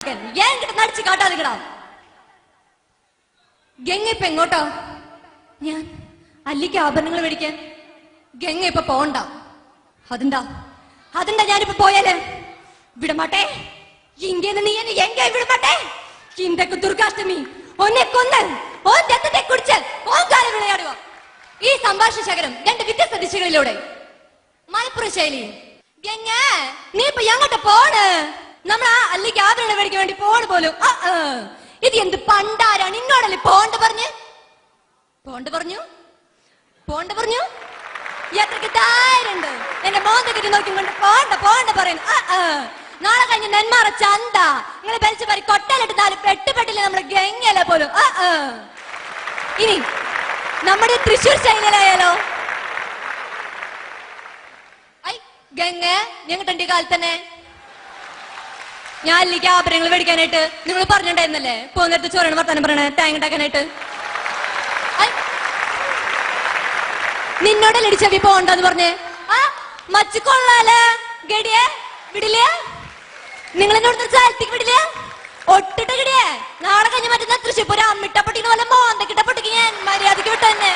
നടിച്ചു കാട്ടാതിക്കടാ. ഗംഗ ഇപ്പൊ എങ്ങോട്ടാ? ഞാൻ അല്ലിക്ക് ആഭരണങ്ങൾ മേടിക്കാൻ ഗംഗ ഇപ്പൊ പോണ്ട. അതെന്താ ഞാനിപ്പോ പോയാല് വിടമാട്ടെ. ഇങ്ങനെ നീ എന്നെ എങ്ക വിടമാട്ടെ. ഇന്തൊക്കെ ദുർഗാഷ്ടമി ഒന്നെ കൊന്ന് ഓൻ രക്തത്തെ കുടിച്ച് ഓങ്കാലം വിളയാടുക. ഈ സംഭാഷണ ശകലം രണ്ട് വ്യത്യസ്ത ദിശകളിലൂടെ. മലപ്പുറം ശൈലി. ഗംഗ നീ ഇപ്പൊ എങ്ങോട്ട് പോണ്? നമ്മളാ അല്ലിക്ക് ആഭരണം മേടിക്കാൻ വേണ്ടി പോണ് പോലും. ഇത് എന്ത് പണ്ടാരാണ്? ഇന്നോടല്ലേ പോണ്ട് പറഞ്ഞു എത്രക്ക് താരുണ്ട് എന്റെ മോന്തക്കിട്ട് നോക്കിക്കൊണ്ട് പോണ്ട പറയുന്നു. നാളെ കഴിഞ്ഞ് നെന്മാറ ചന്ത നിങ്ങളെ ബലിച്ചു പറി കൊട്ടലിട്ട് 4 പെട്ടില്ല നമ്മുടെ ഗംഗയല്ലേ പോലും. ഇനി നമ്മുടെ തൃശ്ശൂർ ശൈലിയിലായാലോ? ഗംഗ ഞങ്ങളുടെ കാലത്ത് തന്നെ ഞാൻ അല്ലിക്ക് ആഭരണങ്ങൾ മേടിക്കാനായിട്ട് നിങ്ങൾ പറഞ്ഞിട്ടുണ്ടായിരുന്നല്ലേ പോകുന്നിടത്ത് ചോറാണ് വർത്താനം പറയണേ തേങ്ങ ഉണ്ടാക്കാനായിട്ട്. നിന്നോടല്ലേ ചെവി പോണ്ടെന്ന് പറഞ്ഞേ? മച്ചു കൊള്ളാലേ ഗടിയെ വിടില്ലേ? നിങ്ങൾ എന്നോട് സ്ഥലത്തേക്ക് വിടില്ലേ? ഒട്ടിട്ട് ഗടിയെ നാളെ കഴിഞ്ഞ് മറ്റന്നാ തൃശ്ശൂർ അമ്മിട്ട പൊട്ടിക്കുന്ന പോലെ മോന്തക്കിട്ട പൊട്ടിക്ക് ഞാൻ മര്യാദക്ക് വിട്ടു തന്നെ.